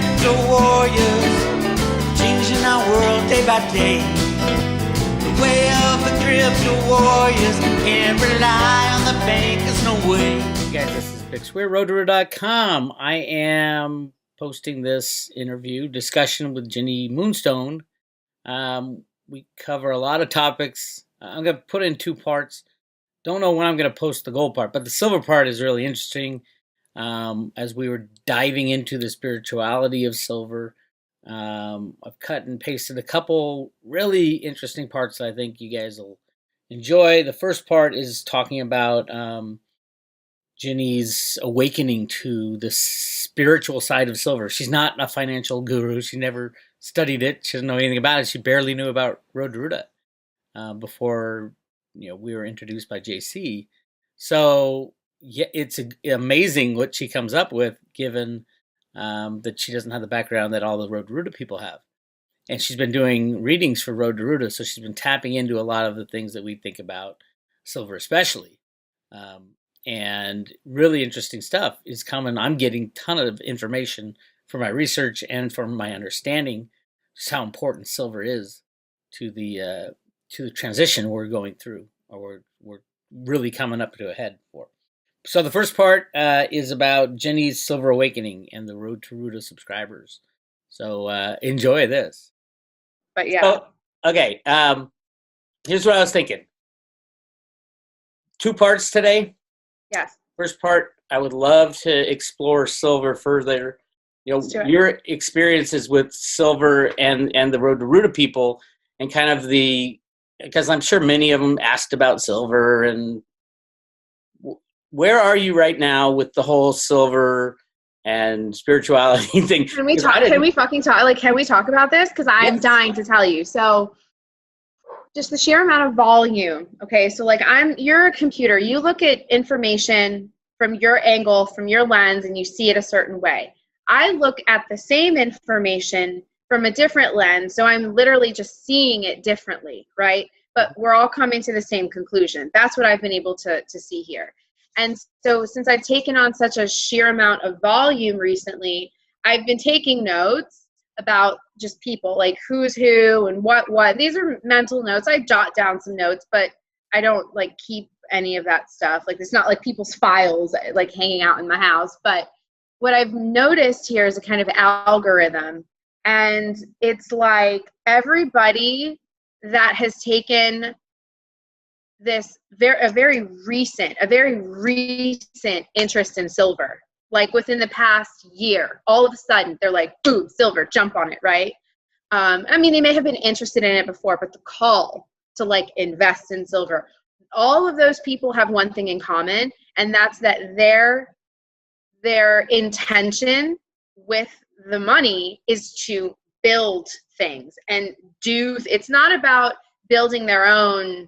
crypto warriors, changing our world day by day. The way of the crypto warriors, can't rely on the bankers, no way. Hey guys, this is Bix Weir, roadrunner.com. I am posting this interview discussion with Jenny Moonstone. We cover a lot of topics. I'm going to put it in two parts. Don't know when I'm going to post the gold part, but the silver part is really interesting. As we were diving into the spirituality of silver, I've cut and pasted a couple really interesting parts that I think you guys will enjoy. The first part is talking about Jenny's awakening to the spiritual side of silver. She's not a financial guru. She never studied it. She doesn't know anything about it. She barely knew about Road to Ruta before we were introduced by JC. So yeah, it's amazing what she comes up with, given that she doesn't have the background that all the Road to Ruta people have. And she's been doing readings for Road to Ruta, so she's been tapping into a lot of the things that we think about silver, especially. And really interesting stuff is coming. I'm getting a ton of information from my research and from my understanding just how important silver is to the transition we're going through, or we're really coming up to a head for. So the first part is about Jenny's Silver Awakening and the Road to Ruta subscribers. So enjoy this. But yeah. So, okay. Here's what I was thinking. 2 parts today. Yes. First part, I would love to explore silver further. Your experiences with silver and the Road to Ruta people, and kind of because I'm sure many of them asked about silver, and where are you right now with the whole silver and spirituality thing? Can we talk? Can we fucking talk? Like, can we talk about this? Because I'm dying to tell you. So, just the sheer amount of volume. Okay, so like you're a computer. You look at information from your angle, from your lens, and you see it a certain way. I look at the same information from a different lens, so I'm literally just seeing it differently, right? But we're all coming to the same conclusion. That's what I've been able to see here. And so since I've taken on such a sheer amount of volume recently, I've been taking notes about just people, like who's who and what. These are mental notes. I jot down some notes, but I don't like keep any of that stuff. Like, it's not like people's files like hanging out in my house. But what I've noticed here is a kind of algorithm. And it's like everybody that has taken this very recent interest in silver, like within the past year, all of a sudden they're like, boom, silver, jump on it, right? I mean, they may have been interested in it before, but the call to like invest in silver, all of those people have one thing in common, and that's that their intention with the money is to build things and it's not about building their own.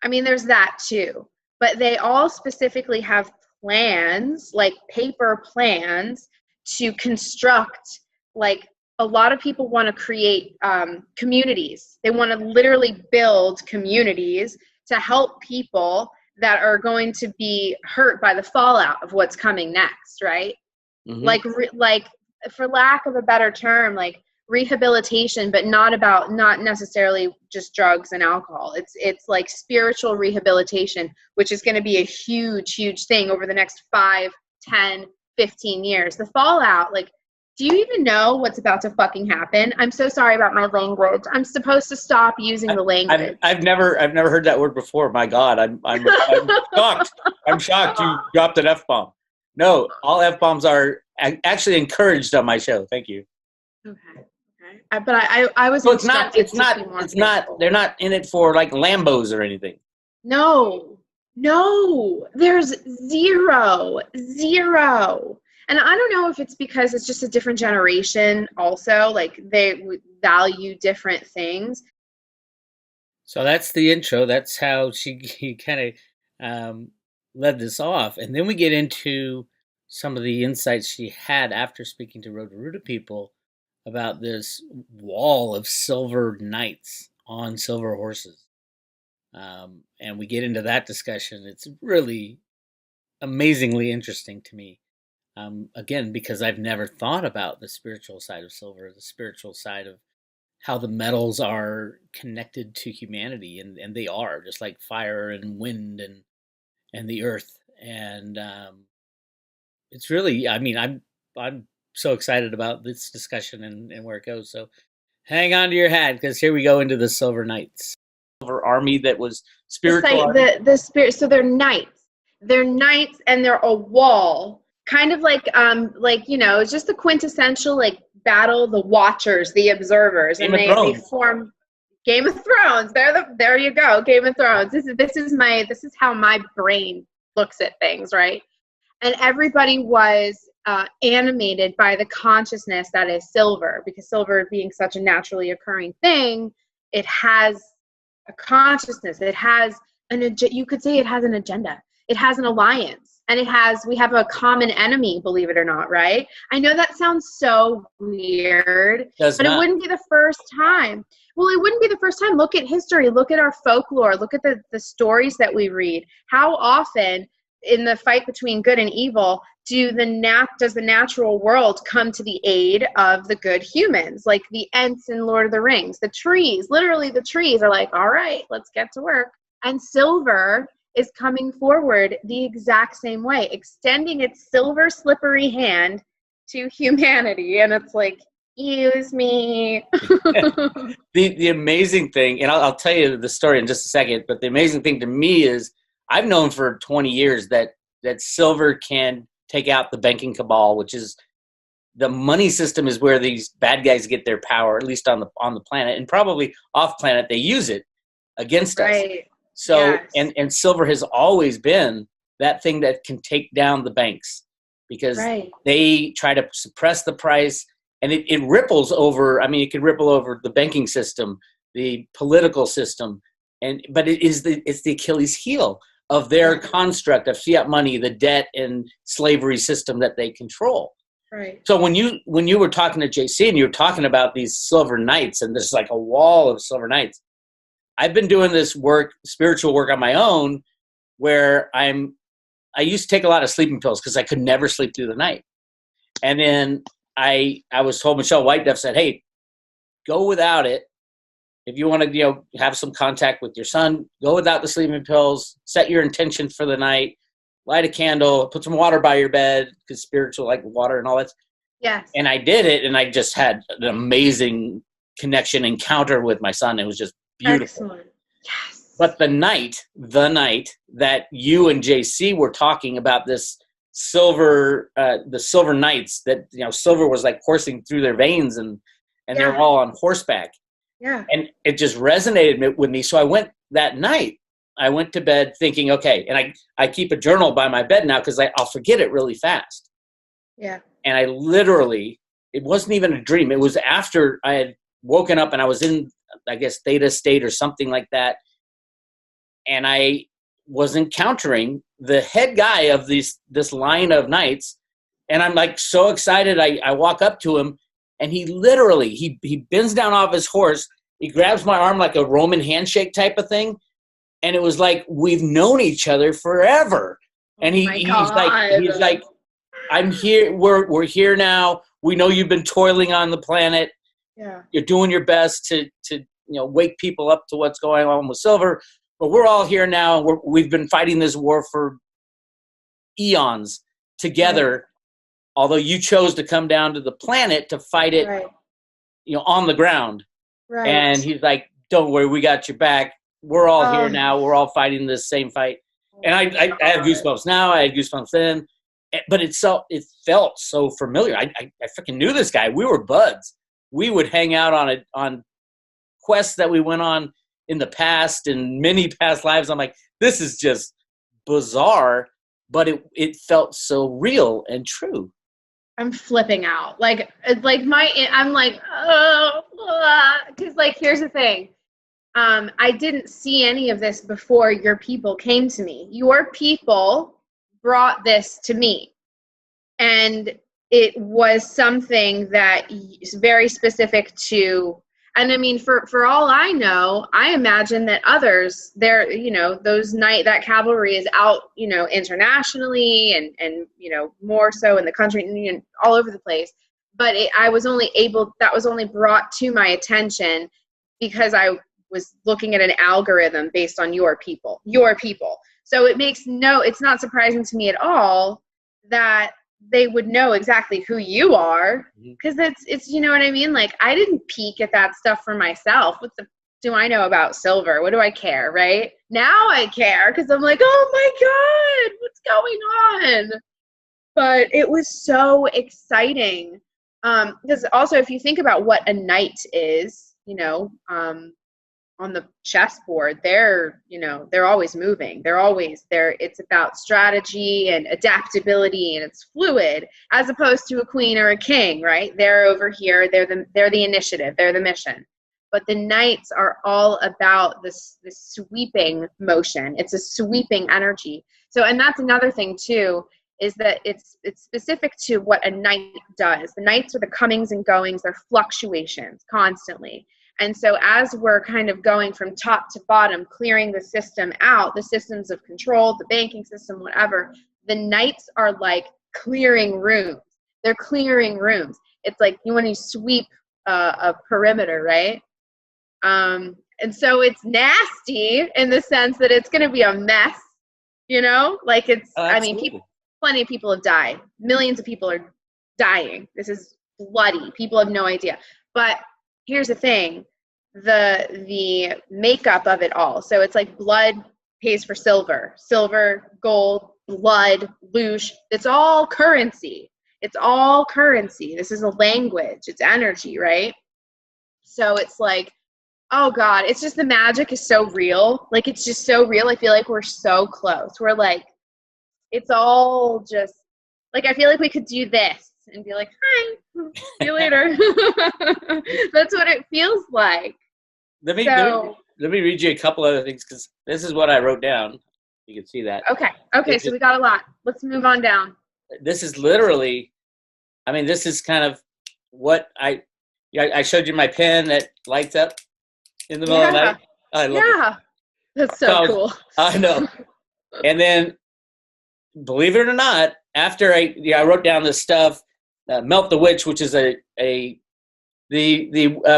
I mean, there's that too, but they all specifically have plans, like paper plans, to construct. Like, a lot of people want to create communities. They want to literally build communities to help people that are going to be hurt by the fallout of what's coming next, right? Mm-hmm. Like, for lack of a better term, like rehabilitation, but not necessarily just drugs and alcohol. It's like spiritual rehabilitation, which is going to be a huge thing over the next 5, 10, 15 years. The fallout, like, do you even know what's about to fucking happen? I'm so sorry about my language. I'm supposed to stop using the language. I've never heard that word before. My God, I'm shocked. I'm shocked you dropped an F-bomb. No, all F-bombs are actually encouraged on my show. Thank you. Okay. But I was. So it's not. They're not in it for like Lambos or anything. No. There's zero. And I don't know if it's because it's just a different generation. Also, like, they value different things. So that's the intro. That's how he kind of led this off, and then we get into some of the insights she had after speaking to Road to Ruta people about this wall of silver knights on silver horses. And we get into that discussion. It's really amazingly interesting to me. Again, because I've never thought about the spiritual side of silver, the spiritual side of how the metals are connected to humanity, and they are just like fire and wind and the earth. And it's really, I mean, I'm so excited about this discussion and where it goes. So hang on to your hat, because here we go into the Silver Knights. Silver army that was spiritual. The spirit. So they're knights. They're knights, and they're a wall, kind of like it's just the quintessential like battle, the watchers, the observers, Game and of they Thrones. form Game of Thrones. There you go, Game of Thrones. This is how my brain looks at things, right? And everybody was animated by the consciousness that is silver, because silver being such a naturally occurring thing, it has a consciousness. It has you could say it has an agenda. It has an alliance, and we have a common enemy, believe it or not, right? I know that sounds so weird, but it wouldn't be the first time. Well, it wouldn't be the first time. Look at history. Look at our folklore. Look at the stories that we read. How often in the fight between good and evil does the natural world come to the aid of the good humans? Like the Ents in Lord of the Rings, the trees, literally the trees are like, all right, let's get to work. And silver is coming forward the exact same way, extending its silver slippery hand to humanity. And it's like, use me. The amazing thing, and I'll tell you the story in just a second, but the amazing thing to me is I've known for 20 years that silver can take out the banking cabal, which is the money system is where these bad guys get their power, at least on the planet, and probably off planet they use it against us. So, yes. and silver has always been that thing that can take down the banks, because they try to suppress the price, and it ripples over. I mean, it can ripple over the banking system, the political system, but it's the Achilles heel of their construct of fiat money, the debt and slavery system that they control. Right. So when you were talking to JC and you were talking about these silver knights, and there's like a wall of silver knights, I've been doing this spiritual work on my own, where I used to take a lot of sleeping pills because I could never sleep through the night. And then I was told, Michelle White Duff said, hey, go without it. If you want to, have some contact with your son, go without the sleeping pills, set your intention for the night, light a candle, put some water by your bed, because spiritual, like water and all that. Yes. And I did it, and I just had an amazing encounter with my son. It was just beautiful. Excellent. Yes. But the night that you and JC were talking about this silver, the silver knights, that, silver was like coursing through their veins, and they were all on horseback. Yeah. And it just resonated with me. So I went to bed thinking, okay, and I keep a journal by my bed now, because I'll forget it really fast. Yeah. And I literally, it wasn't even a dream. It was after I had woken up and I was in, I guess, theta state or something like that. And I was encountering the head guy of this line of knights. And I'm like so excited. I walk up to him, and he literally, he bends down off his horse. He grabs my arm like a Roman handshake type of thing. And it was like, we've known each other forever. And he's like, I'm here. We're here now. We know you've been toiling on the planet. Yeah. You're doing your best to wake people up to what's going on with silver. But we're all here now. We've been fighting this war for eons together. Right. Although you chose to come down to the planet to fight it, on the ground. Right. And he's like, don't worry, we got your back. We're all here now. We're all fighting this same fight. And I have goosebumps now. I had goosebumps then. But it felt so familiar. I freaking knew this guy. We were buds. We would hang out on quests that we went on in the past, in many past lives. I'm like, this is just bizarre, but it felt so real and true. I'm flipping out. I'm like, because here's the thing. I didn't see any of this before your people came to me. Your people brought this to me, and it was something that is very specific to And I mean, for all I know, I imagine that others, they're, you know, that cavalry is out, you know, internationally and, you know, more so in the country and, you know, all over the place. But that was only brought to my attention because I was looking at an algorithm based on your people. So it's not surprising to me at all that they would know exactly who you are, because it's you know what I mean? Like, I didn't peek at that stuff for myself. What the do I know about silver? What do I care, right? Now I care because I'm like, oh my God, what's going on? But it was so exciting. Because also, if you think about what a knight is, you know, on the chessboard, they're always moving. They're always there. It's about strategy and adaptability, and it's fluid, as opposed to a queen or a king, right? They're over here. They're the initiative. They're the mission. But the knights are all about this sweeping motion. It's a sweeping energy. So, and that's another thing too, is that it's specific to what a knight does. The knights are the comings and goings. They're fluctuations constantly. And so as we're kind of going from top to bottom, clearing the system out, the systems of control, the banking system, whatever, the knights are like clearing rooms. They're clearing rooms. It's like when you sweep a perimeter, right? And so it's nasty in the sense that it's going to be a mess, you know? Like I mean, plenty of people have died. Millions of people are dying. This is bloody. People have no idea. But here's the thing, the makeup of it all. So it's like blood pays for silver, gold, blood, loosh. It's all currency. It's all currency. This is a language. It's energy, right? So it's like, oh God, it's just the magic is so real. Like, it's just so real. I feel like we're so close. We're like, it's all just like, I feel like we could do this and be like, hi, see you later. That's what it feels like. Let me read you a couple other things, because this is what I wrote down. You can see that. Okay, so we got a lot. Let's move on down. This is literally, I mean, this is kind of what I showed you my pen that lights up in the middle of the night. I love it. That's so cool. I know. And then, believe it or not, after I wrote down this stuff, Melt the Witch, which is the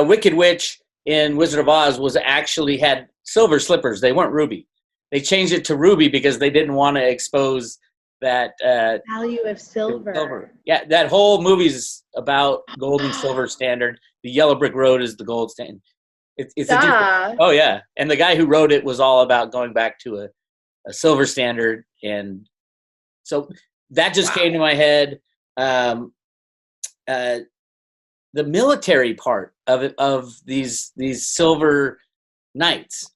Wicked Witch in Wizard of Oz actually had silver slippers. They weren't ruby. They changed it to ruby because they didn't want to expose that value of silver. Yeah, that whole movie's about gold and silver standard. The Yellow Brick Road is the gold standard. It's a different, oh yeah, and the guy who wrote it was all about going back to a silver standard, and so that just came to my head. The military part of these silver knights,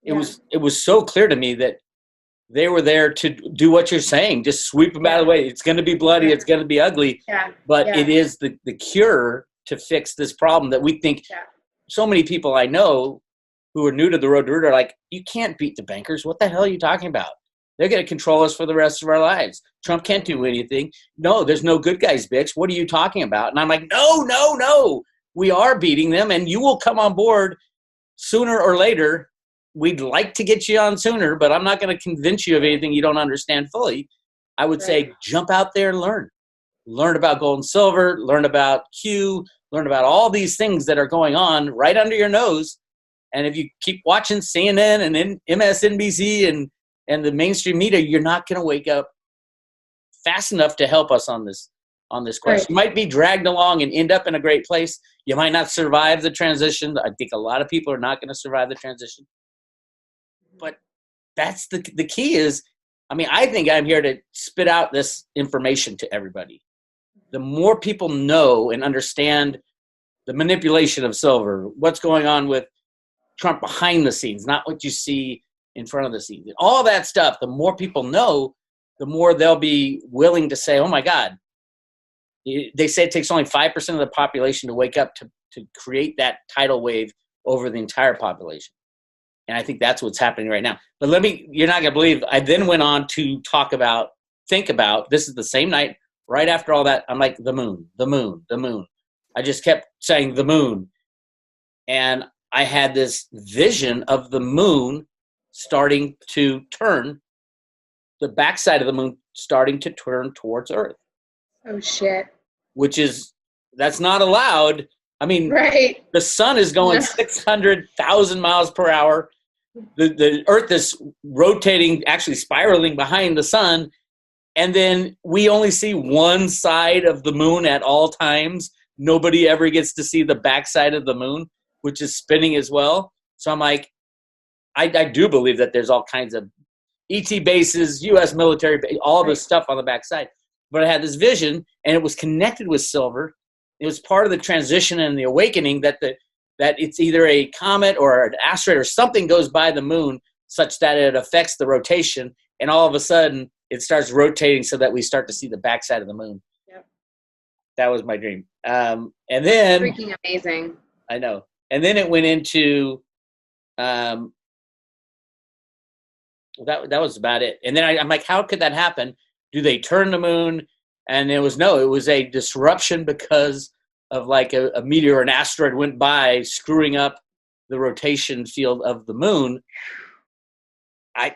it was so clear to me that they were there to do what you're saying, just sweep them out of the way. It's going to be bloody, it's going to be ugly, but it is the cure to fix this problem that we think. So many people I know who are new to the Road to Root are like, you can't beat the bankers. What the hell are you talking about? They're going to control us for the rest of our lives. Trump can't do anything. No, there's no good guys, Bix. What are you talking about? And I'm like, no. We are beating them, and you will come on board sooner or later. We'd like to get you on sooner, but I'm not going to convince you of anything you don't understand fully. I would say jump out there and learn. Learn about gold and silver. Learn about Q. Learn about all these things that are going on right under your nose. And if you keep watching CNN and MSNBC and the mainstream media, you're not going to wake up fast enough to help us on this quest. You might be dragged along and end up in a great place. You might not survive the transition. I think a lot of people are not going to survive the transition. But that's the key is, I mean, I think I'm here to spit out this information to everybody. The more people know and understand the manipulation of silver, what's going on with Trump behind the scenes, not what you see in front of the scenes, all that stuff, the more people know, the more they'll be willing to say, oh my God. They say it takes only 5% of the population to wake up to create that tidal wave over the entire population. And I think that's what's happening right now. But you're not going to believe, I then went on to think about, this is the same night, right after all that, I'm like, the moon. I just kept saying the moon. and I had this vision of the moon starting to turn, the backside of the moon starting to turn towards Earth. Oh shit. That's not allowed. I mean, Right. the sun is going 600,000 miles per hour. The Earth is rotating, actually spiraling behind the sun. And then we only see one side of the moon at all times. Nobody ever gets to see the backside of the moon, which is spinning as well. So I'm like, I do believe that there's all kinds of ET bases, U.S. military, all this stuff on the backside. But I had this vision, and it was connected with silver. It was part of the transition and the awakening that it's either a comet or an asteroid or something goes by the moon such that it affects the rotation, and all of a sudden it starts rotating so that we start to see the backside of the moon. Yep. That was my dream. And then freaking amazing. I know. And then it went into that was about it. And then I'm like, how could that happen? Do they turn the moon? And it was a disruption because of like a meteor or an asteroid went by, screwing up the rotation field of the moon.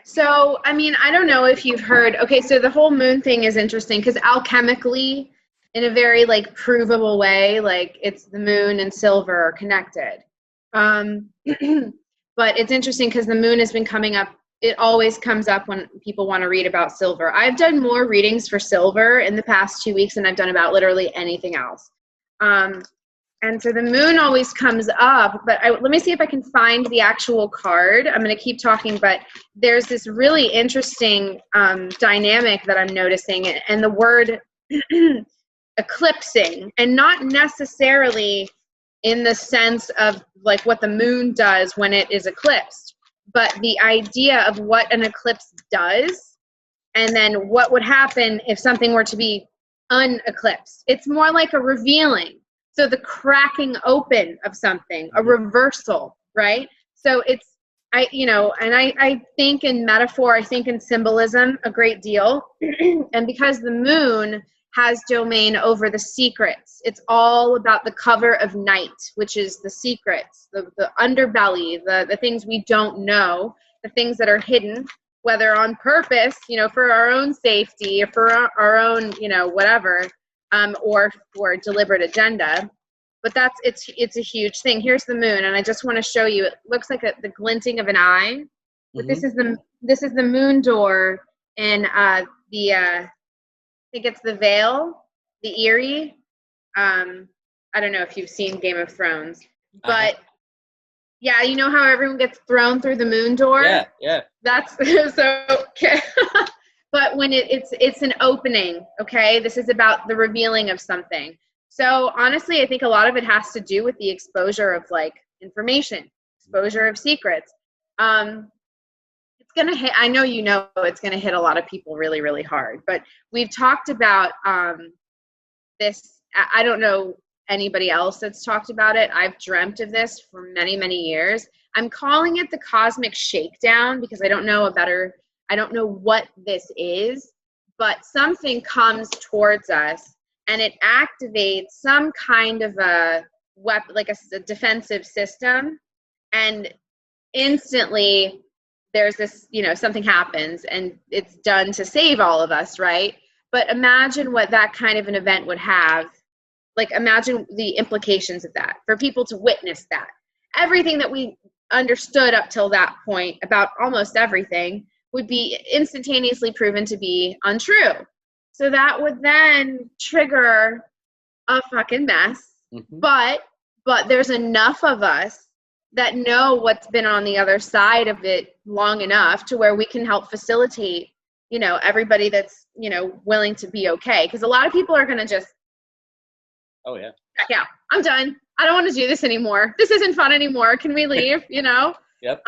So, I mean, I don't know if you've heard, okay, so the whole moon thing is interesting because alchemically, in a very like provable way, like it's the moon and silver are connected. But it's interesting because the moon has been coming up. It always comes up when people want to read about silver. I've done more readings for silver in the past 2 weeks than I've done about literally anything else. And so the moon always comes up, but let me see if I can find the actual card. I'm going to keep talking, but there's this really interesting dynamic that I'm noticing, and the word eclipsing, and not necessarily in the sense of like what the moon does when it is eclipsed, but the idea of what an eclipse does, and then what would happen if something were to be uneclipsed. It's more like a revealing. So the cracking open of something, a reversal, right? So I think in metaphor, I think in symbolism a great deal. And because the moon has domain over the secrets, it's all about the cover of night, which is the secrets, the underbelly, the things we don't know, the things that are hidden, whether on purpose, for our own safety or for our own, whatever, or for a deliberate agenda. But it's a huge thing. Here's the moon, and I just want to show you. It looks like the glinting of an eye. But this is the moon door in I think it's the Vale, the Eyrie. I don't know if you've seen Game of Thrones, but yeah, you know how everyone gets thrown through the moon door? Yeah. That's so okay. But when it's an opening, okay? This is about the revealing of something. So honestly, I think a lot of it has to do with the exposure of like information, exposure of secrets. It's gonna hit, I know it's gonna hit a lot of people really, really hard. But we've talked about this. I don't know anybody else that's talked about it. I've dreamt of this for many, many years. I'm calling it the cosmic shakedown because I don't know what this is, but something comes towards us and it activates some kind of a weapon, like a defensive system, and instantly there's this, something happens and it's done to save all of us, right? But imagine what that kind of an event would have. Like, imagine the implications of that for people to witness that. Everything that we understood up till that point about almost everything would be instantaneously proven to be untrue. So that would then trigger a fucking mess. Mm-hmm. But there's enough of us that know what's been on the other side of it long enough to where we can help facilitate, everybody that's, willing to be okay. Because a lot of people are going to just, oh yeah, yeah, I'm done. I don't want to do this anymore. This isn't fun anymore. Can we leave? Yep.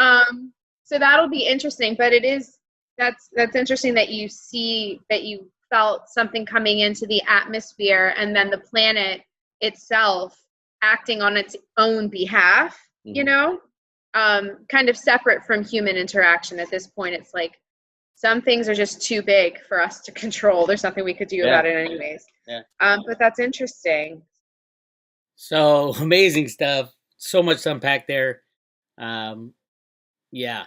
So that'll be interesting. But that's interesting that you felt something coming into the atmosphere and then the planet itself acting on its own behalf, kind of separate from human interaction. At this point, it's like some things are just too big for us to control. There's nothing we could do about it anyways. Yeah. But that's interesting. So amazing stuff. so much to unpack there. Yeah,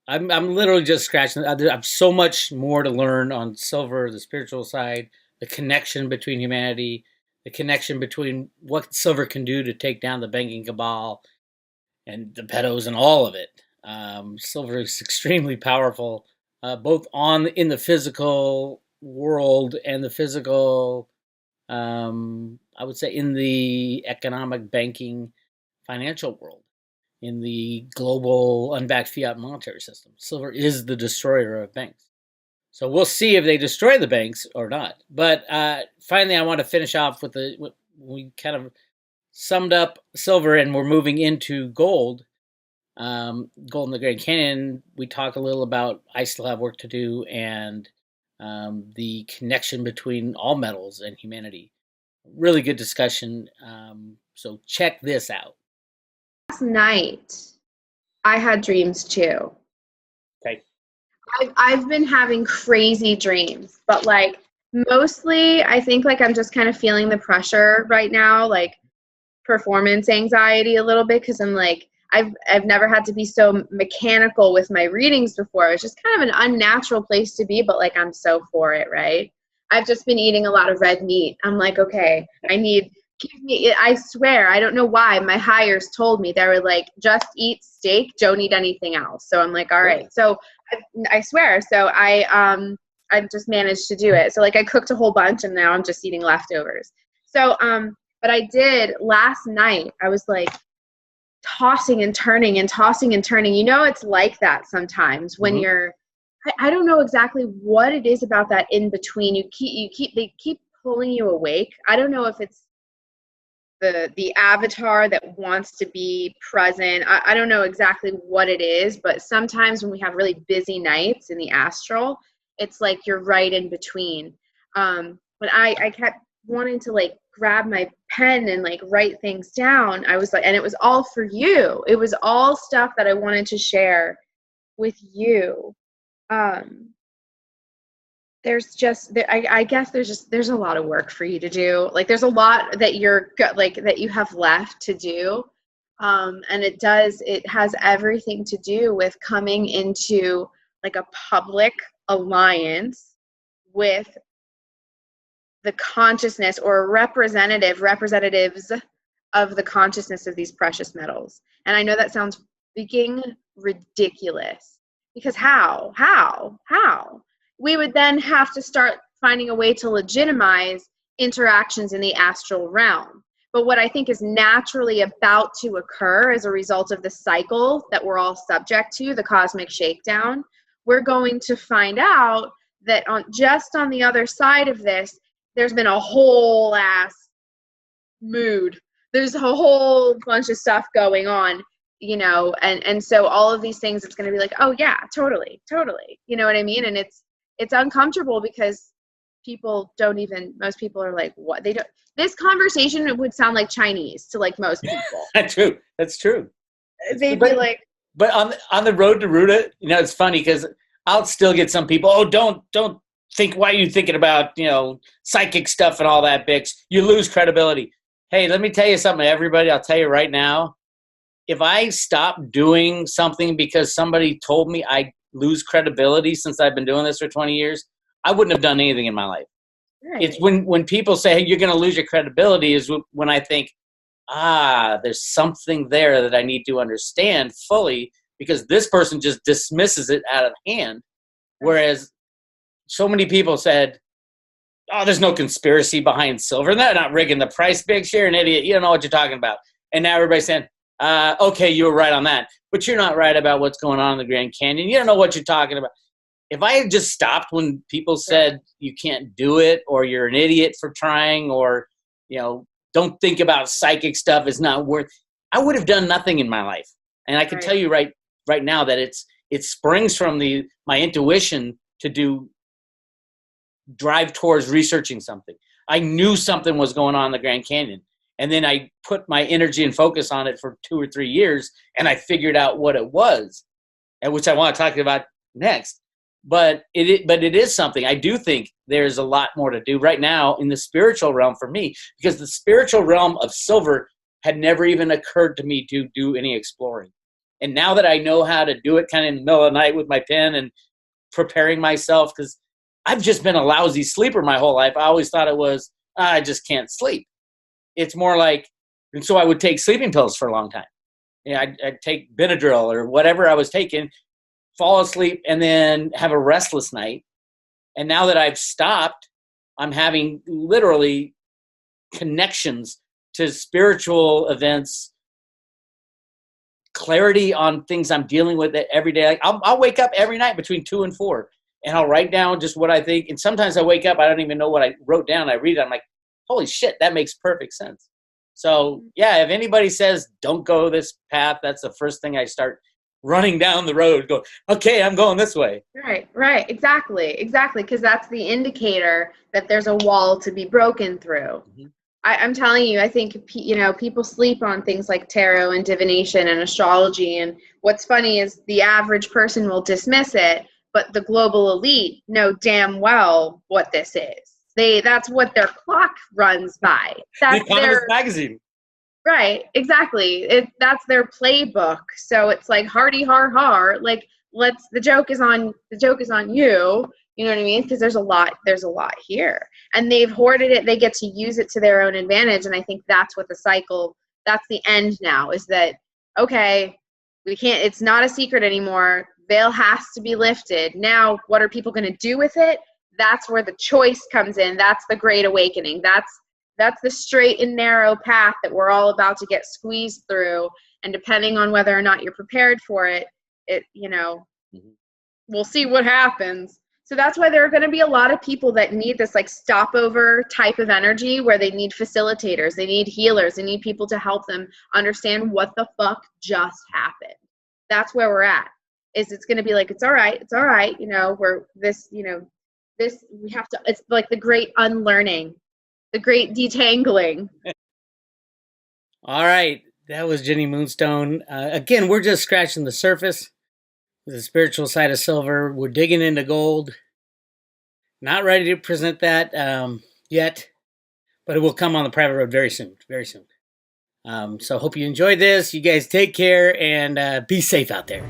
I'm literally just scratching. I've so much more to learn on silver, the spiritual side, the connection between humanity, the connection between what silver can do to take down the banking cabal and the pedos and all of it. Silver is extremely powerful, both in the physical world and the physical. I would say in the economic, banking, financial world, in the global unbacked fiat monetary system. Silver is the destroyer of banks. So we'll see if they destroy the banks or not. But finally, I want to finish off with we kind of summed up silver, and we're moving into gold. Gold in the Grand Canyon. We talk a little about I still have work to do, and the connection between all metals and humanity. Really good discussion. So check this out. Last night, I had dreams too. Okay. I've been having crazy dreams, but like mostly I think like I'm just kind of feeling the pressure right now, like performance anxiety a little bit, because I'm like I've never had to be so mechanical with my readings before. It's just kind of an unnatural place to be, but like I'm so for it, right? I've just been eating a lot of red meat. I'm like, okay, I swear, I don't know why, my hires told me, they were like, just eat steak, don't eat anything else. So I'm like, all right. So I swear. So I've just managed to do it. So like I cooked a whole bunch and now I'm just eating leftovers. So, but I did last night, I was like tossing and turning and tossing and turning. You know, it's like that sometimes when I don't know exactly what it is about that in between. They keep pulling you awake. I don't know if it's the avatar that wants to be present. I don't know exactly what it is, but sometimes when we have really busy nights in the astral, it's like you're right in between. But I kept wanting to like grab my pen and like write things down. I was like, and it was all for you. It was all stuff that I wanted to share with you. I guess there's a lot of work for you to do. Like there's a lot that that you have left to do. And it has everything to do with coming into like a public alliance with the consciousness or representatives of the consciousness of these precious metals. And I know that sounds freaking ridiculous, because how? We would then have to start finding a way to legitimize interactions in the astral realm. But what I think is naturally about to occur as a result of the cycle that we're all subject to, the cosmic shakedown, we're going to find out that on the other side of this, there's been a whole ass mood. There's a whole bunch of stuff going on, you know, and so all of these things, it's going to be like, oh yeah, totally. You know what I mean? And it's uncomfortable because most people are like, what? This conversation would sound like Chinese to like most people. That's true. They'd be like, but on the road to Ruta, you know, it's funny because I'll still get some people, oh, don't think, why are you thinking about, you know, psychic stuff and all that, Bix? You lose credibility. Hey, let me tell you something, everybody. I'll tell you right now, if I stop doing something because somebody told me I lose credibility since I've been doing this for 20 years, I wouldn't have done anything in my life. Right. It's when people say, hey, you're going to lose your credibility, is when I think, there's something there that I need to understand fully, because this person just dismisses it out of hand. Whereas so many people said, oh, there's no conspiracy behind silver. They're not rigging the price, Bix. You're an idiot. You don't know what you're talking about. And now everybody's saying, okay, you were right on that, but you're not right about what's going on in the Grand Canyon. You don't know what you're talking about. If I had just stopped when people said you can't do it, or you're an idiot for trying, or, you know, don't think about psychic stuff, it's not worth, I would have done nothing in my life. And I can tell you right now that it springs from my intuition to drive towards researching something. I knew something was going on in the Grand Canyon. And then I put my energy and focus on it for 2 or 3 years, and I figured out what it was, and which I want to talk about next. But it is something. I do think there's a lot more to do right now in the spiritual realm for me, because the spiritual realm of silver had never even occurred to me to do any exploring. And now that I know how to do it kind of in the middle of the night with my pen and preparing myself, because I've just been a lousy sleeper my whole life. I always thought it was, I just can't sleep. It's more like, and so I would take sleeping pills for a long time. I'd take Benadryl or whatever I was taking, fall asleep, and then have a restless night. And now that I've stopped, I'm having literally connections to spiritual events, clarity on things I'm dealing with every day. Like I'll wake up every night between 2 and 4, and I'll write down just what I think. And sometimes I wake up, I don't even know what I wrote down. I read it, I'm like, holy shit, that makes perfect sense. So yeah, if anybody says don't go this path, that's the first thing I start running down the road. Go, okay, I'm going this way. Right, exactly, because that's the indicator that there's a wall to be broken through. Mm-hmm. I'm telling you, I think people sleep on things like tarot and divination and astrology. And what's funny is the average person will dismiss it, but the global elite know damn well what this is. That's what their clock runs by. That's the Economist magazine. Right, exactly. That's their playbook. So it's like hardy har har. Like the joke is on you. You know what I mean? Because there's a lot here, and they've hoarded it. They get to use it to their own advantage, and I think that's what that's the end now. Is that okay? We can't. It's not a secret anymore. Veil has to be lifted. Now, what are people going to do with it? That's where the choice comes in. That's the Great Awakening. That's the straight and narrow path that we're all about to get squeezed through. And depending on whether or not you're prepared for it, we'll see what happens. So that's why there are going to be a lot of people that need this like stopover type of energy where they need facilitators, they need healers, they need people to help them understand what the fuck just happened. That's where we're at. It's going to be like, it's all right. We have to, it's like the great unlearning, the great detangling. All right. That was Jenny Moonstone. Again, we're just scratching the surface. The spiritual side of silver. We're digging into gold. Not ready to present that yet, but it will come on the private road very soon. Very soon. So hope you enjoyed this. You guys take care and be safe out there.